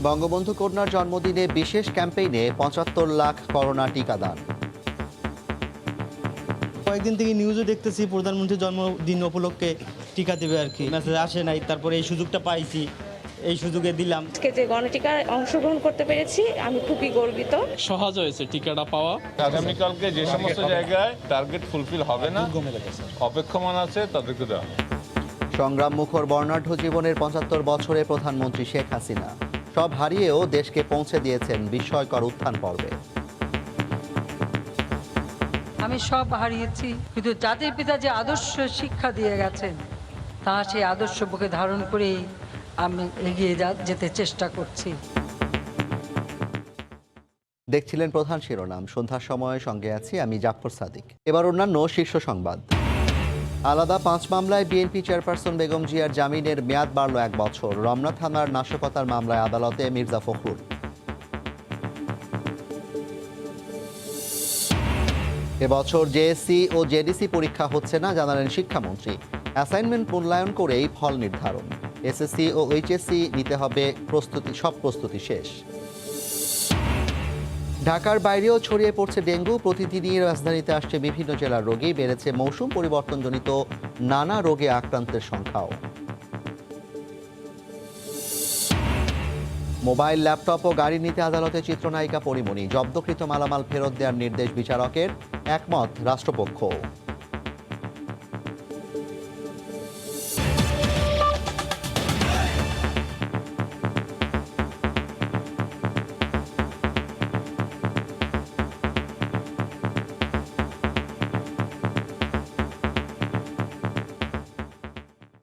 বঙ্গবন্ধু কন্যার জন্মদিনে বিশেষ ক্যাম্পেইনে ৭৫ লাখ করোনা টিকাদান। কয়েকদিন থেকে নিউজে দেখতেছি প্রধানমন্ত্রীর জন্মদিন উপলক্ষে টিকা দেবে আর কি, মেসেজ আসে নাই, তারপরে এই সুযোগটা পাইছি, এই সুযোগে দিলাম। আজকে যে গণটিকায় অংশগ্রহণ করতে পেরেছি আমি খুবই গর্বিত। সহজ হয়েছে টিকাটা পাওয়া। আগামীকালকে যে সমস্ত জায়গায় টার্গেট ফুলফিল হবে না, অপেক্ষমান আছে তাদেরকে দেওয়া। সংগ্রাম মুখর বর্ণাঢ্য জীবনের ৭৫ বছরে প্রধানমন্ত্রী শেখ হাসিনা সব হারিয়েও দেশকে পৌঁছে দিয়েছেন বিস্ময়কর উত্থান পর্বে। আমি সব হারিয়েছি, কিন্তু জাতির পিতা যে আদর্শ শিক্ষা দিয়ে গেছেন তা সেই আদর্শ বুকে ধারণ করেই আমি এগিয়ে যেতে চেষ্টা করছি। দেখছিলেন প্রধান শিরোনাম। সন্ধ্যার সময় সঙ্গে আছি আমি জাফর সাদিক। এবার অন্যান্য শীর্ষ সংবাদ। আলাদা ৫ মামলায় বিএনপি চেয়ারপারসন বেগম জিয়ার জামিনের মেয়াদ বাড়ল ১ বছর। রমনা থানার নাশকতার মামলায় আদালতে মির্জা ফখরুল। এবছর জেএসসি ও জেডিসি পরীক্ষা হচ্ছে না, জানালেন শিক্ষামন্ত্রী। অ্যাসাইনমেন্ট মূল্যায়ন করেই ফল নির্ধারণ। এসএসসি ও এইচএসসি নিতে হবে প্রস্তুতি শেষ। ঢাকার বাইরেও ছড়িয়ে পড়ছে ডেঙ্গু। প্রতিদিনই রাজধানীতে আসছে বিভিন্ন জেলার রোগী। বেড়েছে মৌসুম পরিবর্তনজনিত নানা রোগে আক্রান্তের সংখ্যাও। মোবাইল, ল্যাপটপ ও গাড়ি নিতে আদালতে চিত্রনায়িকা পরিমণি। জব্দকৃত মালামাল ফেরত দেওয়ার নির্দেশ বিচারকের, একমত রাষ্ট্রপক্ষ।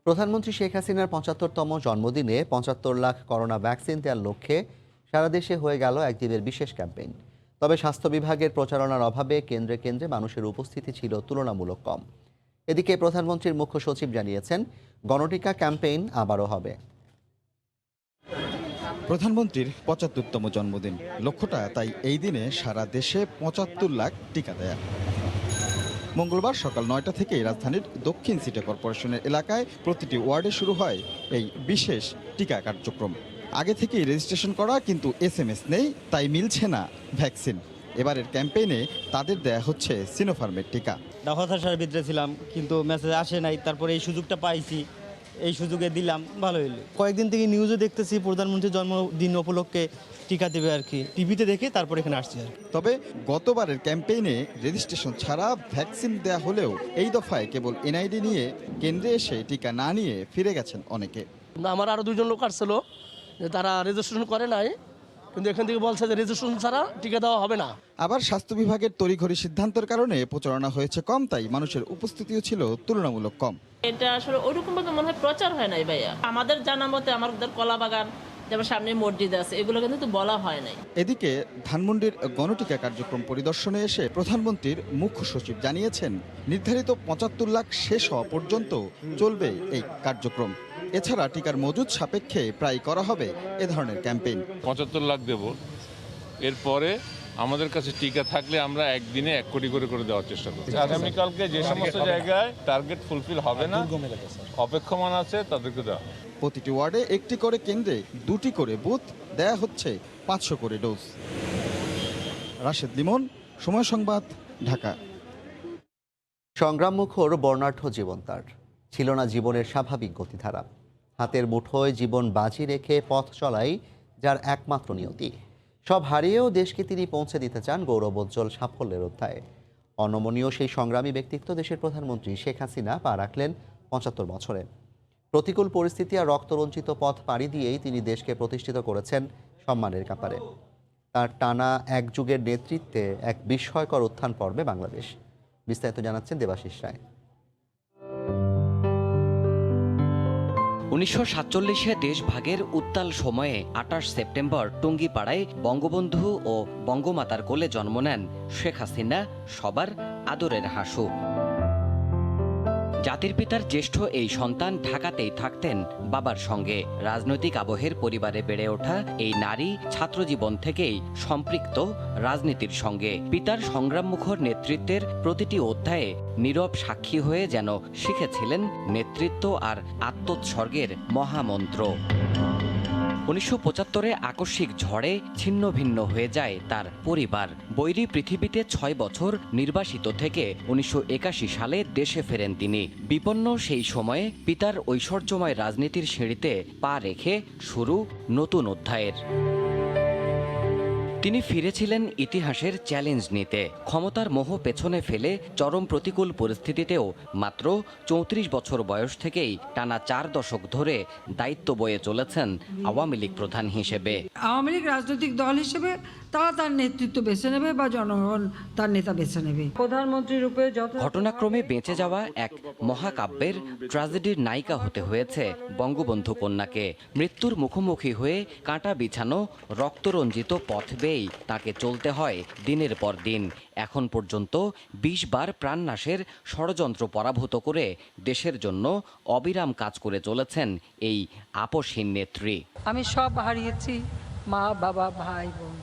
প্রধানমন্ত্রী শেখ হাসিনার ৭৫তম জন্মদিনে ৭৫ লাখ করোনা ভ্যাকসিন দেওয়ার লক্ষ্যে সারা দেশে হয়ে গেল একদিনের বিশেষ ক্যাম্পেইন। তবে স্বাস্থ্য বিভাগের প্রচারণার অভাবে কেন্দ্রে কেন্দ্রে মানুষের উপস্থিতি ছিল তুলনামূলক কম। এদিকে প্রধানমন্ত্রীর মুখ্য সচিব জানিয়েছেন, গণটিকা ক্যাম্পেইন আবারও হবে। প্রধানমন্ত্রীর ৭৫তম জন্মদিন, লক্ষ্যটা তাই এই দিনে সারা দেশে ৭৫ লাখ টিকা দেয়া। মঙ্গলবার সকাল ৯টা থেকেই রাজধানীর দক্ষিণ সিটি কর্পোরেশনের এলাকায় প্রতিটি ওয়ার্ডে শুরু হয় এই বিশেষ টিকা কার্যক্রম। আগে থেকেই রেজিস্ট্রেশন করা, কিন্তু এসএমএস নেই, তাই মিলছে না ভ্যাকসিন। এবারের ক্যাম্পেইনে তাদের দেয়া হচ্ছে সিনোফার্মের টিকা। হতাশার ভিতরে ছিলাম, কিন্তু মেসেজ আসে নাই, তারপরে এই সুযোগটা পাইছি, এই সুযোগে দিলাম, ভালো হইলো। কয়েকদিন থেকে নিউজে দেখতেছি প্রধানমন্ত্রীর জন্মদিন উপলক্ষে টিকা দেবে আর কি, টিভিতে দেখে তারপর এখানে আসছি আর কি। তবে গতবারের ক্যাম্পেইনে রেজিস্ট্রেশন ছাড়া ভ্যাকসিন দেয়া হলেও এই দফায় কেবল এনআইডি নিয়ে কেন্দ্রে এসে টিকা না নিয়ে ফিরে গেছেন অনেকে। আমার আরও 2জন লোক আসছিল যে তারা রেজিস্ট্রেশন করে নাই, কিন্তু এখান থেকে বলছে যে রেজিস্ট্রেশন ছাড়া টিকা দেওয়া হবে না। আবার স্বাস্থ্য বিভাগের তড়িঘড়ি সিদ্ধান্তের কারণে প্রচারণা হয়েছে কম, তাই মানুষের উপস্থিতিও ছিল তুলনামূলক কম। এটা আসলে ওইরকম ভাবে মনে হয় প্রচার হয় নাই ভাইয়া। আমাদের জানা মতে আমাদের কলা বাগান, যেমন সামনে মসজিদ আছে, এগুলো কিন্তু বলা হয় নাই। এদিকে ধানমন্ডির গণটিকা কার্যক্রম পরিদর্শনে এসে প্রধানমন্ত্রীর মুখ্য সচিব জানিয়েছেন, নির্ধারিত ৭৫ লাখ শেষ হওয়া পর্যন্ত চলবে এই কার্যক্রম। এছাড়া টিকার মজুদ সাপেক্ষে প্রায় করা হবে এ ধরনের ক্যাম্পেইন। ৭৫ লাখ দেব, এরপরে আমাদের কাছে টিকা থাকলে আমরা একদিনে ১ কোটি করে দেওয়ার চেষ্টা করছি। আগামীকালকে যে সমস্ত জায়গায় টার্গেট ফুলফিল হবে না, অপেক্ষমান আছে তাদেরকে দেওয়া। প্রতিটি ওয়ার্ডে একটি করে কেন্দ্রে 2টি করে বুথ, দেয়া হচ্ছে 500 করে ডোজ। রাশেদ লিমন, সময় সংবাদ, ঢাকা। সংগ্রামমুখর বর্ণাঢ্য জীবন তার, ছিল না জীবনের স্বাভাবিক গতিধারা। হাতের মুঠোয় জীবন বাজি রেখে পথ চলাই যার একমাত্র নিয়তি। সব হারিয়েও দেশকে তিনি পৌঁছে দিতে চান গৌরবোজ্জ্বল সাফল্যের অধ্যায়ে। অনমনীয় সেই সংগ্রামী ব্যক্তিত্ব দেশের প্রধানমন্ত্রী শেখ হাসিনা পা রাখলেন ৭৫ বছরে। প্রতিকূল পরিস্থিতি আর রক্তরঞ্জিত পথ পাড়ি দিয়েই তিনি দেশকে প্রতিষ্ঠিত করেছেন সম্মানের কাতারে। তার টানা এক যুগের নেতৃত্বে এক বিস্ময়কর উত্থান পর্বে বাংলাদেশ। বিস্তারিত জানাচ্ছেন দেবাশিস রায়। ১৯৪৭-এ দেশভাগের উত্তাল সময়ে ২৮ সেপ্টেম্বর টুঙ্গিপাড়ায় বঙ্গবন্ধু ও বঙ্গমাতার কোলে জন্ম নেন শেখ হাসিনা, সবার আদরের হাসু। জাতির পিতার জ্যেষ্ঠ এই সন্তান ঢাকাতেই থাকতেন বাবার সঙ্গে। রাজনৈতিক আবহের পরিবারে বেড়ে ওঠা এই নারী ছাত্রজীবন থেকেই সম্পৃক্ত রাজনীতির সঙ্গে। পিতার সংগ্রামমুখর নেতৃত্বের প্রতিটি অধ্যায়ে নীরব সাক্ষী হয়ে যেন শিখেছিলেন নেতৃত্ব আর আত্মোৎসর্গের মহামন্ত্র। 1975-এ আকস্মিক ঝড়ে ছিন্ন ভিন্ন হয়ে যায় তার পরিবার। বৈরী পৃথিবীতে 6 বছর নির্বাসিত থেকে 1981 সালে দেশে ফেরেন তিনি। বিপন্ন সেই সময়ে পিতার ঐশ্বর্যময় রাজনীতির সিঁড়িতে পা রেখে শুরু নতুন অধ্যায়ের। তিনি ফিরেছিলেন ইতিহাসের চ্যালেঞ্জ নিতে। ক্ষমতার মোহ পেছনে ফেলে চরম প্রতিকূল পরিস্থিতিতেও মাত্র 34 বছর বয়স থেকেই টানা 4 দশক ধরে দায়িত্ব বয়ে চলেছেন আওয়ামী লীগ প্রধান হিসেবে। আওয়ামী লীগ রাজনৈতিক দল হিসেবে তারা তার নেতৃত্ব বেছে নেবে বা জনগণ তার নেতা বেছে নেবে। প্রধানমন্ত্রী রূপে ঘটনাক্রমে বেঁচে যাওয়া এক মহাকাব্যের ট্র্যাজেডির নায়িকা হতে হয়েছে বঙ্গবন্ধু কন্যাকে। মৃত্যুর মুখোমুখি হয়ে কাঁটা বিছানো রক্তরঞ্জিত পথ বেয়েই তাকে চলতে হয় দিনের পর দিন। এখন পর্যন্ত 20 বার প্রাণনাশের ষড়যন্ত্র পরাভূত করে দেশের জন্য অবিরাম কাজ করে চলেছেন এই আপসহীন নেত্রী। আমি সব হারিয়েছি, মা, বাবা, ভাই, বোন,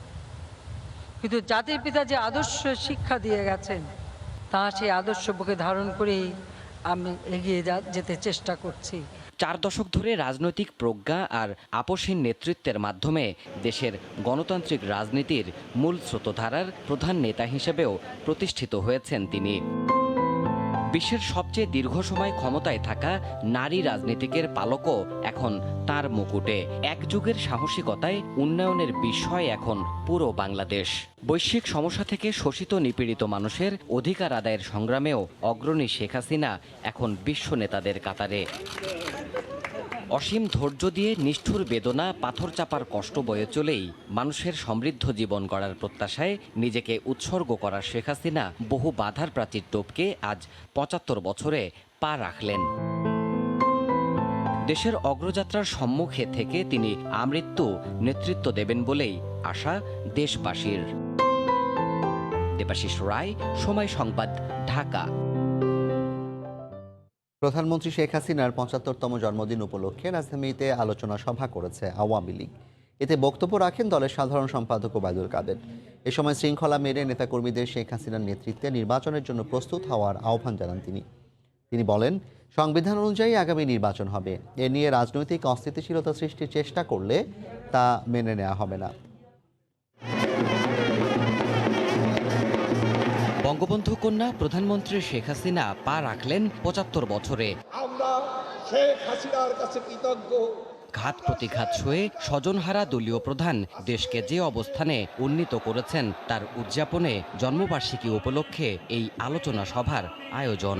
কিন্তু জাতির পিতা যে আদর্শ শিক্ষা দিয়ে গেছেন তা সেই আদর্শ বুকে ধারণ করেই আমি এগিয়ে যেতে চেষ্টা করছি। 4 দশক ধরে রাজনৈতিক প্রজ্ঞা আর আপসহীন নেতৃত্বের মাধ্যমে দেশের গণতান্ত্রিক রাজনীতির মূল স্রোতধারার প্রধান নেতা হিসেবেও প্রতিষ্ঠিত হয়েছেন তিনি। বিশ্বের সবচেয়ে দীর্ঘ সময় ক্ষমতায় থাকা নারী রাজনীতিকের পালকও এখন তার মুকুটে। এক যুগের সাহসিকতায় উন্নয়নের বিষয় এখন পুরো বাংলাদেশ। বৈশ্বিক সমস্যা থেকে শোষিত নিপীড়িত মানুষের অধিকার আদায়ের সংগ্রামেও অগ্রণী শেখ হাসিনা এখন বিশ্ব নেতাদের কাতারে। অসীম ধৈর্য দিয়ে নিষ্ঠুর বেদনা পাথর চাপার কষ্ট বয়ে চলেই মানুষের সমৃদ্ধ জীবন গড়ার প্রত্যাশায় নিজেকে উৎসর্গ করা শেখ হাসিনা বহু বাধার প্রাচীর টপকে আজ 75 বছরে পা রাখলেন। দেশের অগ্রযাত্রার সম্মুখে থেকে তিনি আমৃত্যু নেতৃত্ব দেবেন বলেই আশা দেশবাসীর। দেবাশিস রায়, সময় সংবাদ, ঢাকা। প্রধানমন্ত্রী শেখ হাসিনার 75তম জন্মদিন উপলক্ষে রাজধানীতে আলোচনা সভা করেছে আওয়ামী লীগ। এতে বক্তব্য রাখেন দলের সাধারণ সম্পাদক ওবায়দুল কাদের। এ সময় শৃঙ্খলা মেনে নেতাকর্মীদের শেখ হাসিনার নেতৃত্বে নির্বাচনের জন্য প্রস্তুত হওয়ার আহ্বান জানান তিনি বলেন, সংবিধান অনুযায়ী আগামী নির্বাচন হবে। এ নিয়ে রাজনৈতিক অস্থিতিশীলতা সৃষ্টির চেষ্টা করলে তা মেনে নেওয়া হবে না। বঙ্গবন্ধু কন্যা প্রধানমন্ত্রী শেখ হাসিনা পা রাখলেন 75 বছরে। আমরা শেখ হাসিনার কাছে কৃতজ্ঞ। ঘাত প্রতিঘাত সয়ে স্বজনহারা দলীয় প্রধান দেশকে যে অবস্থানে উন্নীত করেছেন তার উদযাপনে জন্মবার্ষিকী উপলক্ষে এই আলোচনা সভার আয়োজন।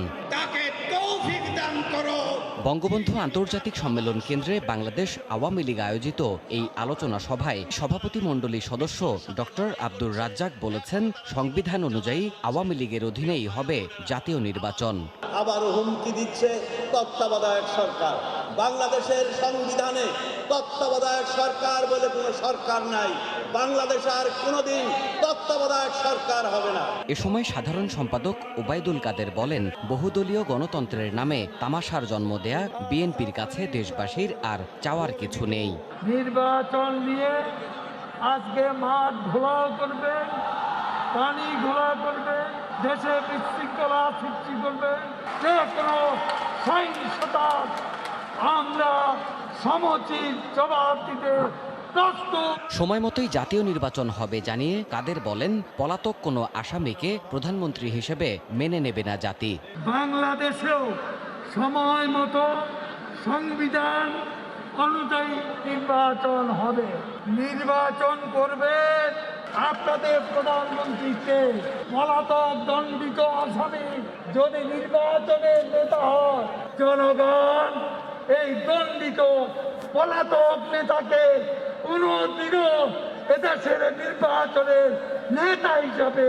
বঙ্গবন্ধু আন্তর্জাতিক সম্মেলন কেন্দ্রে বাংলাদেশ আওয়ামী লীগ আয়োজিত এই আলোচনা সভায় সভাপতি মণ্ডলীর সদস্য ডক্টর আব্দুর রাজ্জাক বলেছেন, সংবিধান অনুযায়ী আওয়ামী লীগের অধীনেই হবে জাতীয় নির্বাচন। আবারও হুমকি দিচ্ছে তত্ত্বাবধায়ক সরকার। বাংলাদেশের সংবিধানে তত্ত্বাবধায়ক সরকার বলে কোনো সরকার নাই। বাংলাদেশে আর কোনোদিন তত্ত্বাবধায়ক সরকার হবে না। এ সময় সাধারণ সম্পাদক ওবায়দুল কাদের বলেন, বহুদলীয় গণতন্ত্রের নামে তামাশার জন্ম দেয়া বিএনপির কাছে দেশবাসীর আর চাওয়ার কিছু নেই। নির্বাচন নিয়ে আজকে মাঠ ঘোলাও করবে, পানি ঘোলা করবে, দেশে বিশৃঙ্খলা সৃষ্টি করবে, যে কোনো সহিংসতা আমরা সমুচিত জবাব দিতে প্রস্তুত। সময় মতোই জাতীয় নির্বাচন হবে জানিয়ে কাদের বলেন, পলাতক কোনো আসামিকে প্রধানমন্ত্রী হিসেবে মেনে নেবে না জাতি। বাংলাদেশেও সময় মতো সংবিধান অনুযায়ী নির্বাচন হবে। নির্বাচন করবে আপনাদের প্রধানমন্ত্রীকে। পলাতক দণ্ডিত আসামি যদি নির্বাচনের নেতা হয়, জনগণ এই দণ্ডিত পলাতক নেতাকে কোনোদিনও এদেশের নির্বাচনের নেতা হিসাবে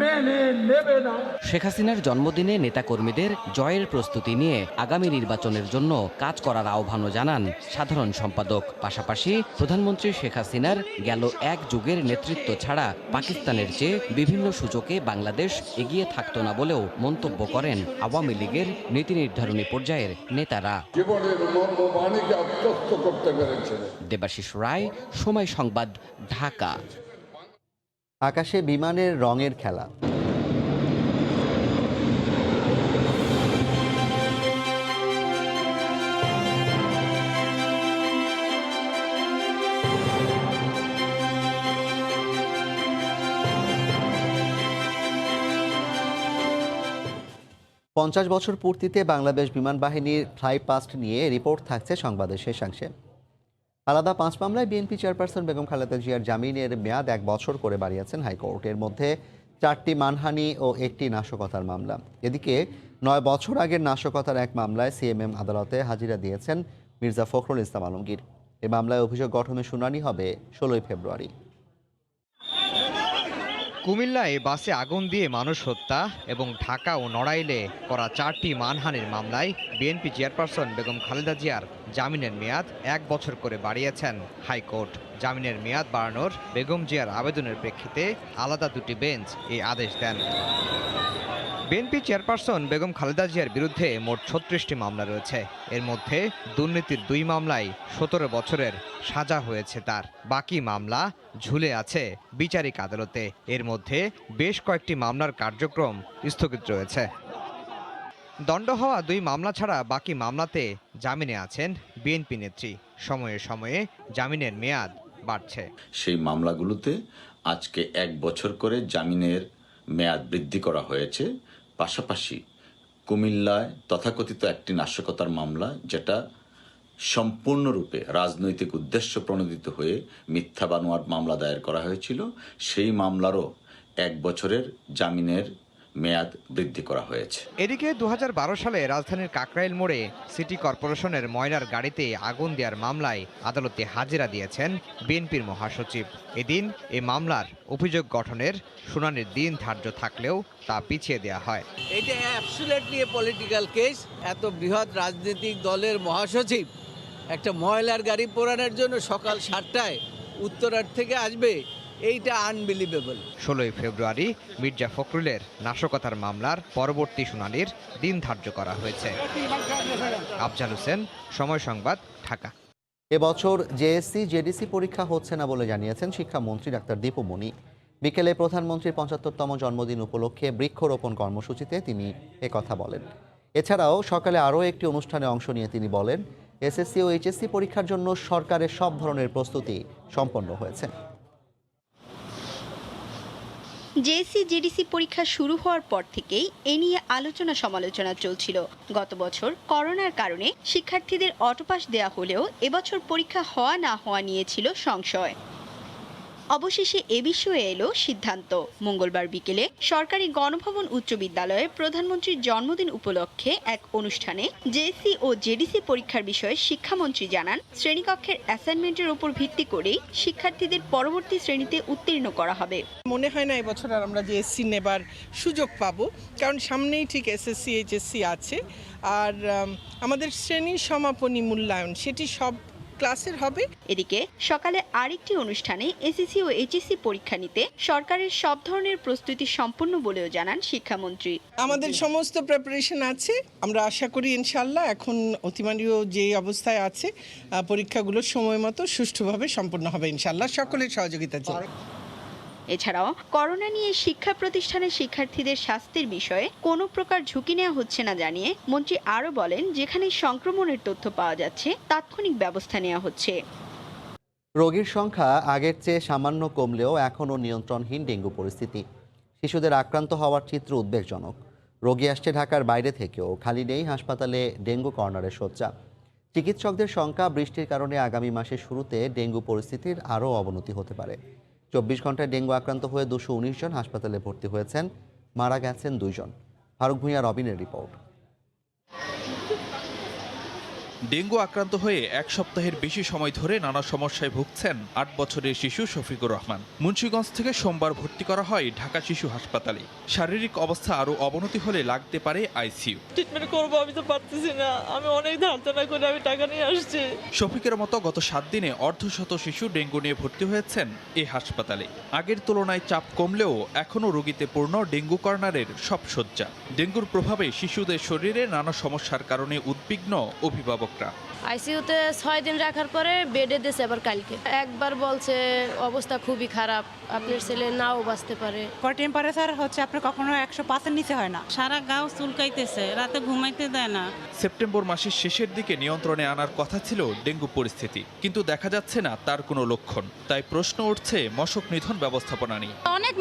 মেনে নেবে না। শেখ হাসিনার জন্মদিনে নেতাকর্মীদের জয়ের প্রস্তুতি নিয়ে আগামী নির্বাচনের জন্য কাজ করার আহ্বানও জানান সাধারণ সম্পাদক। পাশাপাশি প্রধানমন্ত্রী শেখ হাসিনার গেল এক যুগের নেতৃত্ব ছাড়া পাকিস্তানের চেয়ে বিভিন্ন সূচকে বাংলাদেশ এগিয়ে থাকতো না বলেও মন্তব্য করেন আওয়ামী লীগের নীতি নির্ধারণী পর্যায়ের নেতারা। জীবনের মর্মবাণীকে আত্মস্থ করতে পেরেছেন। দেবাশিস রায়, সময় সংবাদ, ঢাকা। আকাশে বিমানের রঙের খেলা। 50 বছর পূর্তিতে বাংলাদেশ বিমান বাহিনীর ফ্লাই পাস্ট নিয়ে রিপোর্ট থাকছে সংবাদের শেষাংশে। আলাদা 5 মামলায় বিএনপি চেয়ারপারসন বেগম খালেদা জিয়ার জামিনের মেয়াদ 1 বছর করে বাড়িয়েছেন হাইকোর্ট। এর মধ্যে 4টি মানহানি ও 1টি নাশকতার মামলা। এদিকে 9 বছর আগের নাশকতার এক মামলায় সিএমএম আদালতে হাজিরা দিয়েছেন মির্জা ফখরুল ইসলাম আলমগীর। এই মামলায় অভিযোগ গঠনের শুনানি হবে 16 ফেব্রুয়ারি। কুমিল্লায় বাসে আগুন দিয়ে মানুষ হত্যা এবং ঢাকা ও নড়াইলে করা 4টি মানহানির মামলায় বিএনপি চেয়ারপারসন বেগম খালেদা জিয়ার জামিনের মেয়াদ 1 বছর করে বাড়িয়েছেন হাইকোর্ট। জামিনের মেয়াদ বাড়ানোর বেগম জিয়ার আবেদনের প্রেক্ষিতে আলাদা 2টি বেঞ্চ এই আদেশ দেন। বিএনপি চেয়ারপারসন বেগম খালেদা জিয়ার বিরুদ্ধে মোট 36টি মামলা রয়েছে। এর মধ্যে দুর্নীতির 2 মামলায় 17 বছরের সাজা হয়েছে তার। বাকি মামলা ঝুলে আছে বিচারিক আদালতে। এর মধ্যে বেশ কয়েকটি মামলার কার্যক্রম স্থগিত রয়েছে। দণ্ড হওয়া 2 মামলা ছাড়া বাকি মামলাতে জামিনে আছেন বিএনপি নেত্রী। সময়ে সময়ে জামিনের মেয়াদ বাড়ছে। সেই মামলাগুলোতে আজকে 1 বছর করে জামিনের মেয়াদ বৃদ্ধি করা হয়েছে। পাশাপাশি কুমিল্লায় তথাকথিত একটি নাশকতার মামলা, যেটা সম্পূর্ণরূপে রাজনৈতিক উদ্দেশ্য প্রণোদিত হয়ে মিথ্যা বানোয়ার মামলা দায়ের করা হয়েছিল, সেই মামলারও 1 বছরের জামিনের মেয়াদ বৃদ্ধি করা হয়েছে। এদিকে 2012 সালে রাজধানীর কাকরাইল মোড়ে সিটি কর্পোরেশনের ময়লার গাড়িতে আগুন দেওয়ার মামলায় আদালতে হাজিরা দিয়েছেন বিএনপির মহাসচিব। এদিন এই মামলার অভিযোগ গঠনের শুনানির দিন ধার্য থাকলেও তা পিছিয়ে দেওয়া হয়। এটা অ্যাবসলিউটলি পলিটিক্যাল কেস। এত বৃহৎ রাজনৈতিক দলের মহাসচিব একটা ময়লার গাড়ি পোড়ানোর জন্য সকাল 7টায় উত্তরার থেকে আসবে, এইটা আনবিলিভেবল। 16 ফেব্রুয়ারি মির্জা ফখরুলের নাশকতার মামলার পরবর্তী শুনানির দিন ধার্য করা হয়েছে। আফজাল হোসেন, সময় সংবাদ, ঢাকা। এবছর জেএসসি জেডিসি পরীক্ষা হচ্ছে না বলে জানিয়েছেন শিক্ষামন্ত্রী ডাক্তার দীপু মনি। বিকেলে প্রধানমন্ত্রীর 75তম জন্মদিন উপলক্ষে বৃক্ষরোপণ কর্মসূচিতে তিনি একথা বলেন। এছাড়াও সকালে আরও একটি অনুষ্ঠানে অংশ নিয়ে তিনি বলেন, এসএসসি ও এইচএসসি পরীক্ষার জন্য সরকারের সব ধরনের প্রস্তুতি সম্পন্ন হয়েছে। জেএসসি জেডিসি পরীক্ষা শুরু হওয়ার পর থেকেই এ নিয়ে আলোচনা সমালোচনা চলছিল। গত বছর করোনার কারণে শিক্ষার্থীদের অটোপাস দেওয়া হলেও এবছর পরীক্ষা হওয়া না হওয়া নিয়ে ছিল সংশয়। অবশেষে এ বিষয়ে এলো সিদ্ধান্ত। মঙ্গলবার বিকেলে সরকারি গণভবন উচ্চ বিদ্যালয়ে প্রধানমন্ত্রীর জন্মদিন উপলক্ষে এক অনুষ্ঠানে জেএসসি ও জেডিসি পরীক্ষার বিষয়ে শিক্ষামন্ত্রী জানান, শ্রেণীকক্ষের অ্যাসাইনমেন্টের উপর ভিত্তি করেই শিক্ষার্থীদের পরবর্তী শ্রেণীতে উত্তীর্ণ করা হবে। মনে হয় না এবছর আর আমরা জেএসসি নেবার সুযোগ পাবো, কারণ সামনেই ঠিক এসএসসি এইচএসসি আছে। আর আমাদের শ্রেণীর সমাপনী মূল্যায়ন সেটি সব ক্লাসের হবে। এদিকে সকালে আরেকটি অনুষ্ঠানে এসএসসি ও এইচএসসি পরীক্ষা নিতে সরকারের সব ধরনের প্রস্তুতি সম্পন্ন বলেও জানান শিক্ষামন্ত্রী। আমাদের সমস্ত প্রিপারেশন আছে। আমরা আশা করি ইনশাআল্লাহ এখন অতিমারীয় যে অবস্থায় আছে পরীক্ষাগুলো সময় মতো সুষ্ঠুভাবে সম্পন্ন হবে ইনশাআল্লাহ, সকলের সহযোগিতা চাই। এছাড়াও করোনা নিয়ে শিক্ষা প্রতিষ্ঠানের শিক্ষার্থীদের স্বাস্থ্যের বিষয়ে কোনো প্রকার ঝুঁকি নেওয়া হচ্ছে না জানিয়ে মন্ত্রী আরও বলেন, যেখানে সংক্রমণের তথ্য পাওয়া যাচ্ছে তাৎক্ষণিক ব্যবস্থা নেওয়া হচ্ছে। রোগীর সংখ্যা আগের চেয়ে সামান্য কমলেও এখনও নিয়ন্ত্রণহীন ডেঙ্গু পরিস্থিতি। শিশুদের আক্রান্ত হওয়ার চিত্র উদ্বেগজনক। রোগী আসছে ঢাকার বাইরে থেকেও, খালি নেই হাসপাতালে ডেঙ্গু কর্নারের শয্যা। চিকিৎসকদের শঙ্কা, বৃষ্টির কারণে আগামী মাসের শুরুতে ডেঙ্গু পরিস্থিতির আরও অবনতি হতে পারে। 24 ঘন্টায় ডেঙ্গু আক্রান্ত হয়ে 219 জন হাসপাতালে ভর্তি হয়েছেন, মারা গেছেন 2 জন। ফারুক ভূঁইয়া, রবিনের রিপোর্ট। ডেঙ্গু আক্রান্ত হয়ে 1 সপ্তাহের বেশি সময় ধরে নানা সমস্যায় ভুগছেন 8 বছরের শিশু শফিকুর রহমান। মুন্সিগঞ্জ থেকে সোমবার ভর্তি করা হয় ঢাকা শিশু হাসপাতালে। শারীরিক অবস্থা আরও অবনতি হলে লাগতে পারে আইসিইউ। ট্রিটমেন্ট করবো, আমি তো পারতেছি না, আমি অনেক ধারণা করে আমি টাকা নিয়ে আসছি। শফিকের মতো গত 7 দিনে অর্ধশত শিশু ডেঙ্গু নিয়ে ভর্তি হয়েছেন এই হাসপাতালে। আগের তুলনায় চাপ কমলেও এখনও রোগীতে পূর্ণ ডেঙ্গু কর্নারের সব শয্যা। ডেঙ্গুর প্রভাবে শিশুদের শরীরে নানা সমস্যার কারণে উদ্বিগ্ন অভিভাবকরা। আইসিইউতে 6 দিন রাখার পরে বেডে দিয়েছে আবার কালকে। একবার বলছে অবস্থা খুবই খারাপ, আপনার ছেলে নাও বাঁচতে পারে। টেম্পারেচার হচ্ছে আপনার কখনো 100% নিচে হয় না, সারা গাও চুলকাইতেছে, রাতে ঘুমাইতে দেয় না। সেপ্টেম্বর মাসের শেষের দিকে নিয়ন্ত্রণে আনার কথা ছিল ডেঙ্গু পরিস্থিতি, কিন্তু দেখা যাচ্ছে না তার কোনো লক্ষণ। তাই প্রশ্ন উঠছে মশক নিধন ব্যবস্থাপনা নিয়ে। অনেক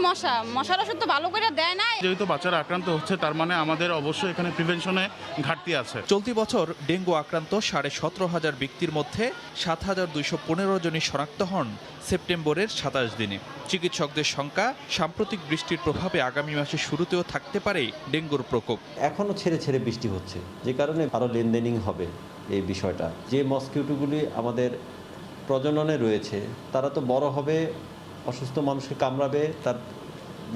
মশার ওষুধ তো ভালো করে দেয় না। যেহেতু বাচ্চারা আক্রান্ত হচ্ছে, তার মানে আমাদের অবশ্যই এখানে প্রিভেনশনে ঘাটতি আছে। চলতি বছর ডেঙ্গু আক্রান্ত 17,500 ব্যক্তির মধ্যে 7,215 জনই শনাক্ত হন সেপ্টেম্বরের 27 দিনে। চিকিৎসকদের সংখ্যা সাম্প্রতিক বৃষ্টির প্রভাবে আগামী মাসের শুরুতেও থাকতে পারে ডেঙ্গুর প্রকোপ। এখনও ছেড়ে ছেড়ে বৃষ্টি হচ্ছে, যে কারণে আরও লেনদেনিং হবে এই বিষয়টা। যে মসকিউটোগুলি আমাদের প্রজননে রয়েছে তারা তো বড় হবে, অসুস্থ মানুষকে কামড়াবে, তার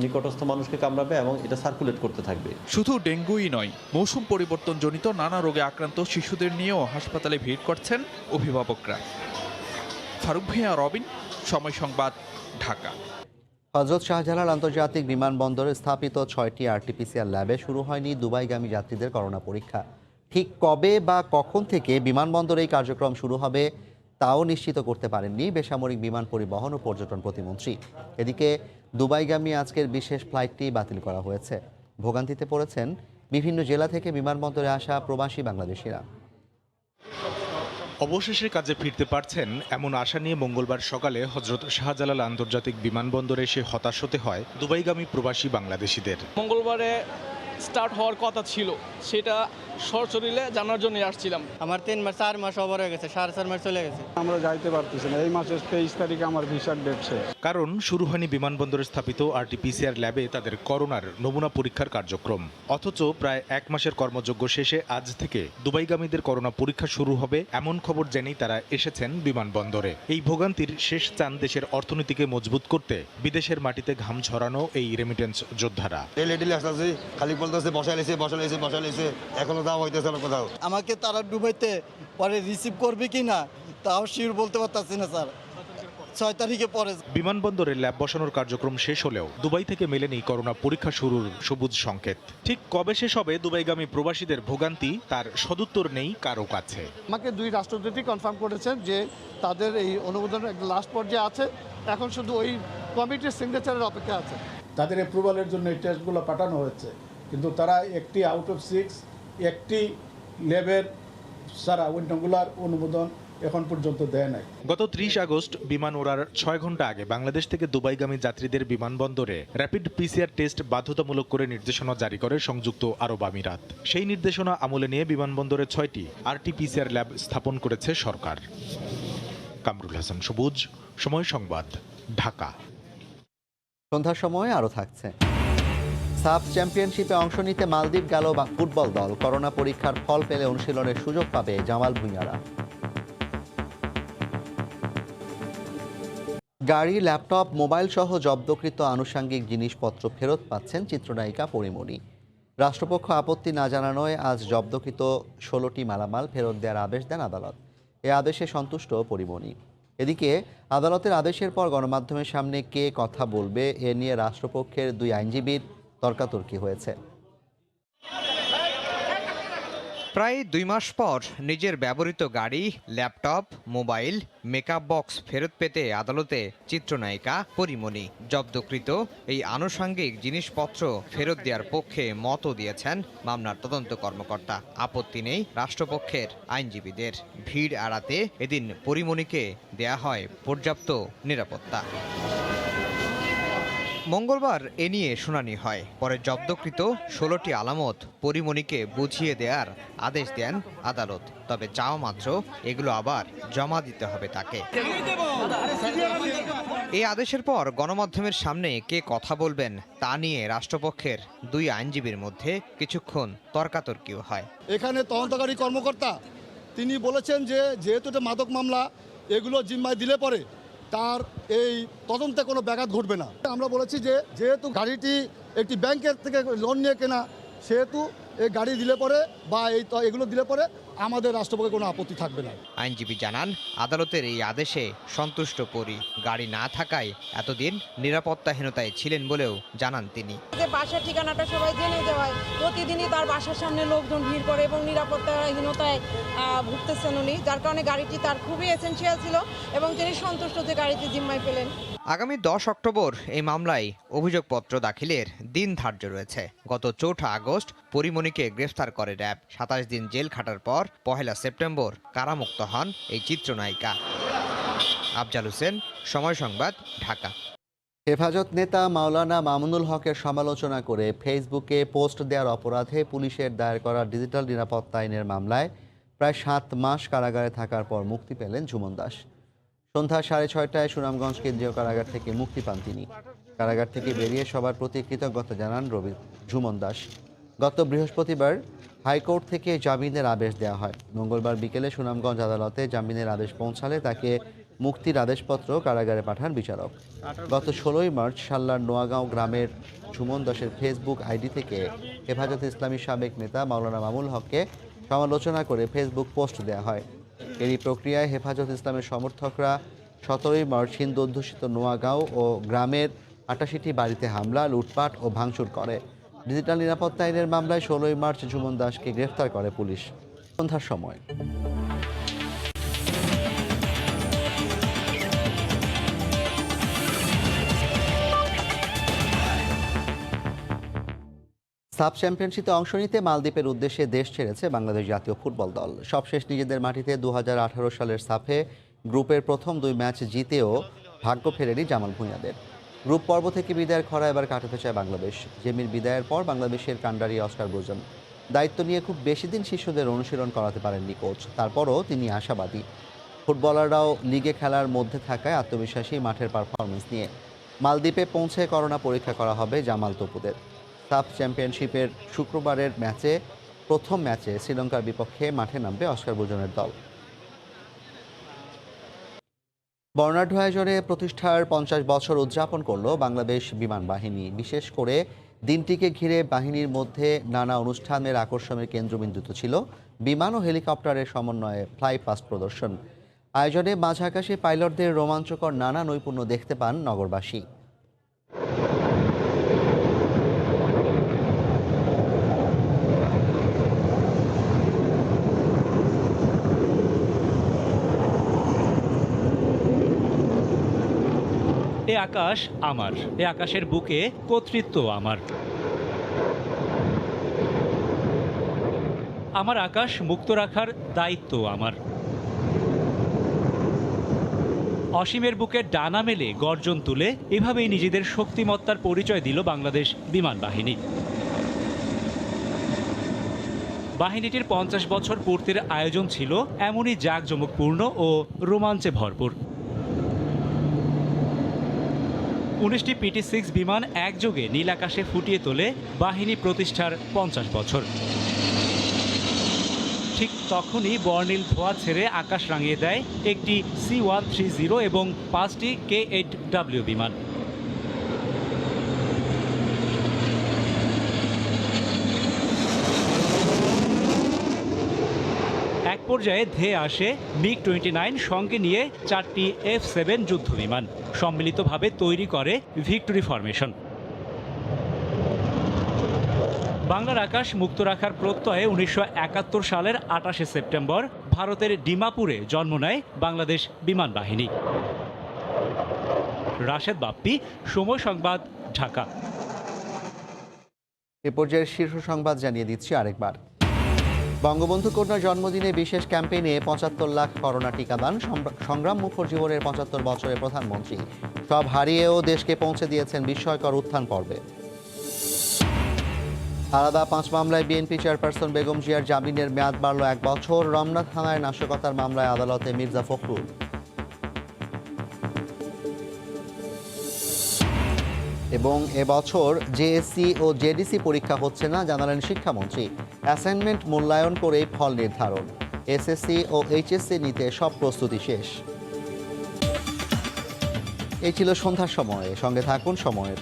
নিকটস্থ মানুষকে কামড়াবে এবং এটা সার্কুলেট করতে থাকবে। শুধু ডেঙ্গুই নয়, মৌসুম পরিবর্তনজনিত নানা রোগে আক্রান্ত শিশুদের নিয়েও হাসপাতালে ভিড় করছেন অভিভাবকরা। ফারুক ভিয়া, রবিন, সময় সংবাদ, ঢাকা। হযরত শাহজালাল আন্তর্জাতিক বিমানবন্দরে স্থাপিত 6টি আরটিপিসিআর ল্যাবে শুরু হয়নি দুবাইগামী যাত্রীদের করোনা পরীক্ষা। ঠিক কবে বা কখন থেকে বিমানবন্দরে এই কার্যক্রম শুরু হবে তাও নিশ্চিত করতে পারেননি বেসামরিক বিমান পরিবহন ও পর্যটন প্রতিমন্ত্রী। এদিকে দুবাইগামী আজকের বিশেষ ফ্লাইটটি বাতিল করা হয়েছে। ভোগান্তিতে পড়েছেন বিভিন্ন জেলা থেকে বিমানবন্দরে আসা প্রবাসী বাংলাদেশিরা। অবশেষে কাজে ফিরতে পারছেন এমন আশা নিয়ে মঙ্গলবার সকালে হযরত শাহজালাল আন্তর্জাতিক বিমানবন্দরে এসে হতাশ হতে হয় দুবাইগামী প্রবাসী বাংলাদেশিদের। মঙ্গলবারে স্টার্ট হওয়ার কথা ছিল, সেটা সশরীরে জানার জন্য আসছিলাম। আমার 4 মাস ওভার হয়ে গেছে, 4.5 মাস চলে গেছে। আমরা যাইতে পারতেছি না, এই মাসের 23 তারিখে আমার ভিসার ডেট শেষ। কারণ শুরু হয়নি বিমানবন্দরে স্থাপিত আরটিপিসিআর ল্যাবে তাদের করোনার নমুনা পরীক্ষার কার্যক্রম। অথচ প্রায় 1 মাসের কর্মযজ্ঞ শেষে আজ থেকে দুবাইগামীদের করোনা পরীক্ষা শুরু হবে এমন খবর জেনেই তারা এসেছেন বিমানবন্দরে। এই ভোগান্তির শেষ চান দেশের অর্থনীতিকে মজবুত করতে বিদেশের মাটিতে ঘাম ঝরানো এই রেমিটেন্স যোদ্ধারা। খালি বলতেছে বসাইছে, এখনো দাম হইতেছে না কোথাও। আমাকে তারা ডুবাইতে পরে রিসিভ করবে কি না তাও শিওর বলতে পারতাছি না স্যার। 6 তারিখে পরে বিমানবন্দরে ল্যাব বসানোর কার্যক্রম শেষ হলেও দুবাই থেকে মেলেনি করোনা পরীক্ষা শুরুর সবুজ সংকেত। ঠিক কবে শেষ হবে দুবাইগামী প্রবাসীদের ভোগান্তি তার সদুত্তর নেই কারো কাছে। আমাকে 2 রাষ্ট্রদূতই কনফার্ম করেছেন যে তাদের এই অনুমোদনের একটা লাস্ট পর্যায়ে আছে, এখন শুধু ওই কমিটির সিগনেচারের অপেক্ষা আছে। তাদের অ্যাপ্রুভালের জন্য এই টেস্টগুলো পাঠানো হয়েছে, কিন্তু তারা একটি আউট অফ 6 একটি ল্যাবের সারা উইন্ডোগুলার অনুমোদন এখন পর্যন্ত দেয় নাই। গত 30 আগস্ট বিমান ওড়ার 6 ঘন্টা আগে বাংলাদেশ থেকে দুবাইগামী যাত্রীদের বিমানবন্দরে র্যাপিড পিসিআর টেস্ট বাধ্যতামূলক করে নির্দেশনা জারি করে সংযুক্ত আরব আমিরাত। সেই নির্দেশনা আমলে নিয়ে বিমানবন্দরে 6টি আরটিপিসিআর ল্যাব স্থাপন করেছে সরকার। কামরুল হাসান সবুজ, সময় সংবাদ, ঢাকা। সন্ধ্যার সময় আরও থাকছে। সাব চ্যাম্পিয়নশিপে অংশ নিতে মালদ্বীপ গেল ফুটবল দল। করোনা পরীক্ষার ফল পেলে অনুশীলনের সুযোগ পাবে জামাল ভুঁইয়ারা। গাড়ি, ল্যাপটপ, মোবাইল সহ জব্দকৃত আনুষঙ্গিক জিনিসপত্র ফেরত পাচ্ছেন চিত্রনায়িকা পরিমণি। রাষ্ট্রপক্ষ আপত্তি না জানানোয় আজ জব্দকৃত 16টি মালামাল ফেরত দেওয়ার আদেশ দেন আদালত। এ আদেশে সন্তুষ্ট পরিমণি। এদিকে আদালতের আদেশের পর গণমাধ্যমের সামনে কে কথা বলবে এ নিয়ে রাষ্ট্রপক্ষের 2 আইনজীবীর তর্কাতর্কি হয়েছে। প্রায় 2 মাস পর নিজের ব্যবহৃত গাড়ি, ল্যাপটপ, মোবাইল, মেকআপ বক্স ফেরত পেতে আদালতে চিত্রনায়িকা পরিমণি। জব্দকৃত এই আনুষঙ্গিক জিনিসপত্র ফেরত দেওয়ার পক্ষে মতও দিয়েছেন মামলার তদন্ত কর্মকর্তা। আপত্তি নেই রাষ্ট্রপক্ষের আইনজীবীদের। ভিড় এড়াতে এদিন পরিমণিকে দেয়া হয় পর্যাপ্ত নিরাপত্তা। মঙ্গলবার এ নিয়ে শুনানি হয়। পরে জব্দকৃত 16টি আলামত পরিমণিকে বুঝিয়ে দেওয়ার আদেশ দেন আদালত। তবে চাওয়া মাত্র এগুলো আবার জমা দিতে হবে তাকে। এই আদেশের পর গণমাধ্যমের সামনে কে কথা বলবেন তা নিয়ে রাষ্ট্রপক্ষের 2 আইনজীবীর মধ্যে কিছুক্ষণ তর্কাতর্কিও হয়। এখানে তদন্তকারী কর্মকর্তা তিনি বলেছেন যে যেহেতু এটা মাদক মামলা, এগুলো জিম্মায় দিলে পরে তার এই তদন্তে কোনো ব্যাঘাত ঘটবে না। আমরা বলেছি যে যেহেতু গাড়িটি একটি ব্যাংকের থেকে লোন নিয়ে কেনা, সেহেতু এই গাড়ি দিলে পরে বা এগুলো দিলে পরে আমাদের রাষ্ট্রপক্ষে কোনো আপত্তি থাকবে না। আইনজীবী জানান, আদালতের এই আদেশে সন্তুষ্ট পরি। গাড়ি না থাকায় এতদিন নিরাপত্তাহীনতায় ছিলেন বলেও জানান তিনি। যে বাসার ঠিকানাটা সবাই জেনে যাওয়ায় প্রতিদিনই তার বাসার সামনে লোকজন ভিড় করে এবং নিরাপত্তাহীনতায় ভুগতেছেন উনি, যার কারণে গাড়িটি তার খুবই এসেনশিয়াল ছিল এবং তিনি সন্তুষ্ট যে গাড়িটি জিম্মায় পেলেন। আগামী 10 অক্টোবর এই মামলায় অভিযোগপত্র দাখিলের দিন ধার্য রয়েছে। গত 4 আগস্ট পরিমণিকে গ্রেফতার করে র্যাব। 27 দিন জেল খাটার পর 1 সেপ্টেম্বর কারামুক্ত হন এই চিত্রনায়িকা। আফজাল হোসেন, সময় সংবাদ, ঢাকা। হেফাজত নেতা মাওলানা মামুনুল হকের সমালোচনা করে ফেসবুকে পোস্ট দেওয়ার অপরাধে পুলিশের দায়ের করা ডিজিটাল নিরাপত্তা আইনের মামলায় প্রায় 7 মাস কারাগারে থাকার পর মুক্তি পেলেন ঝুমন দাস। সন্ধ্যা 6:30টায় সুনামগঞ্জ কেন্দ্রীয় কারাগার থেকে মুক্তি পান তিনি। কারাগার থেকে বেরিয়ে সবার প্রতি কৃতজ্ঞতা জানান ঝুমন দাস। গত বৃহস্পতিবার হাইকোর্ট থেকে জামিনের আদেশ দেওয়া হয়। মঙ্গলবার বিকেলে সুনামগঞ্জ আদালতে জামিনের আদেশ পৌঁছালে তাকে মুক্তির আদেশপত্র কারাগারে পাঠান বিচারক। গত 16 মার্চ সাল্লার নোয়াগাঁও গ্রামের ঝুমন দাসের ফেসবুক আইডি থেকে হেফাজত ইসলামী সাবেক নেতা মাওলানা মামুনুল হককে সমালোচনা করে ফেসবুক পোস্ট দেওয়া হয়। এরই প্রক্রিয়ায় হেফাজত ইসলামের সমর্থকরা 17 মার্চ হিন্দু অধ্যুষিত নোয়াগাঁও ও গ্রামের 88টি বাড়িতে হামলা, লুটপাট ও ভাঙচুর করে। ডিজিটাল নিরাপত্তা আইনের মামলায় 16 মার্চ ঝুমন দাসকে গ্রেফতার করে পুলিশ। সন্ধ্যার সময় সাব চ্যাম্পিয়নশিপে অংশ নিতে মালদ্বীপের উদ্দেশ্যে দেশ ছেড়েছে বাংলাদেশ জাতীয় ফুটবল দল। সবশেষ নিজেদের মাটিতে 2018 সালের সাফে গ্রুপের প্রথম 2 ম্যাচ জিতেও ভাগ্য ফেরেনি জামাল ভুঁইয়াদের। গ্রুপ পর্ব থেকে বিদায়ের খরা এবার কাটাতে চায় বাংলাদেশ। জেমির বিদায়ের পর বাংলাদেশের কান্ডারি অস্কার ব্রুজন দায়িত্ব নিয়ে খুব বেশি দিন শিশুদের অনুশীলন করাতে পারেননি কোচ। তারপরও তিনি আশাবাদী। ফুটবলাররাও লিগে খেলার মধ্যে থাকায় আত্মবিশ্বাসী মাঠের পারফরমেন্স নিয়ে। মালদ্বীপে পৌঁছে করোনা পরীক্ষা করা হবে জামাল তপুদের। সাব চ্যাম্পিয়নশিপের শুক্রবারের প্রথম ম্যাচে শ্রীলঙ্কার বিপক্ষে মাঠে নামবে অস্কার ব্রুজনের দল। বর্ণাঢ্য আয়োজনে প্রতিষ্ঠার 50 বছর উদযাপন করল বাংলাদেশ বিমান বাহিনী। বিশেষ করে দিনটিকে ঘিরে বাহিনীর মধ্যে নানা অনুষ্ঠানের আকর্ষণের কেন্দ্রবিন্দুতে ছিল বিমান ও হেলিকপ্টারের সমন্বয়ে ফ্লাই পাস্ট প্রদর্শন। আয়োজনে মাঝ আকাশে পাইলটদের রোমাঞ্চকর নানা নৈপুণ্য দেখতে পান নগরবাসী। এ আকাশ আমার, এ আকাশের বুকে কর্তৃত্ব আমার। আমার আকাশ মুক্ত রাখার দায়িত্ব আমার। অসীমের বুকে ডানা মেলে গর্জন তুলে এভাবেই নিজেদের শক্তিমত্তার পরিচয় দিল বাংলাদেশ বিমান বাহিনী। বাহিনীটির 50 বছর পূর্তির আয়োজন ছিল এমনই জাঁকজমকপূর্ণ ও রোমাঞ্চে ভরপুর। 19টি PT-6 বিমান একযোগে নীল আকাশে ফুটিয়ে তোলে বাহিনী প্রতিষ্ঠার 50 বছর। ঠিক তখনই বর্ণিল ধোঁয়া ছেড়ে আকাশ রাঙিয়ে দেয় একটি C-130 এবং 5টি K-8W বিমান। এক পর্যায়ে ধেয়ে আসে MiG-29 সঙ্গে নিয়ে 4টি F-7 যুদ্ধ বিমান সম্মিলিতভাবে তৈরি করে ভিক্টোরি ফরমেশন। বাংলার আকাশ মুক্ত রাখার প্রত্যয়ে 1971 সালের 28 সেপ্টেম্বর ভারতের ডিমাপুরে জন্ম নেয় বাংলাদেশ বিমান বাহিনী। রাশেদ বাপ্পি, সময় সংবাদ, ঢাকা। এ পর্যায়ের শীর্ষ সংবাদ জানিয়ে দিচ্ছি আরেকবার। বঙ্গবন্ধু কন্যার জন্মদিনে বিশেষ ক্যাম্পেইনে 75 লাখ করোনা টিকাদান। সংগ্রাম মুখর জীবনের 75 বছরের প্রধানমন্ত্রী সব হারিয়েও দেশকে পৌঁছে দিয়েছেন বিস্ময়কর উত্থান পর্বে। আলাদা 5 মামলায় বিএনপি চেয়ারপারসন বেগম জিয়ার জামিনের মেয়াদ বাড়ল 1 বছর। রমনা থানায় নাশকতার মামলায় আদালতে মির্জা ফখরুল। এবং এবছর জেএসসি ও জেডিসি পরীক্ষা হচ্ছে না জানালেন শিক্ষামন্ত্রী। অ্যাসাইনমেন্ট মূল্যায়ন করেই ফল নির্ধারণ। এসএসসি ও এইচএসসি নিতে সব প্রস্তুতি শেষ। এই ছিল সন্ধ্যার সময়। সঙ্গে থাকুন সময়ের।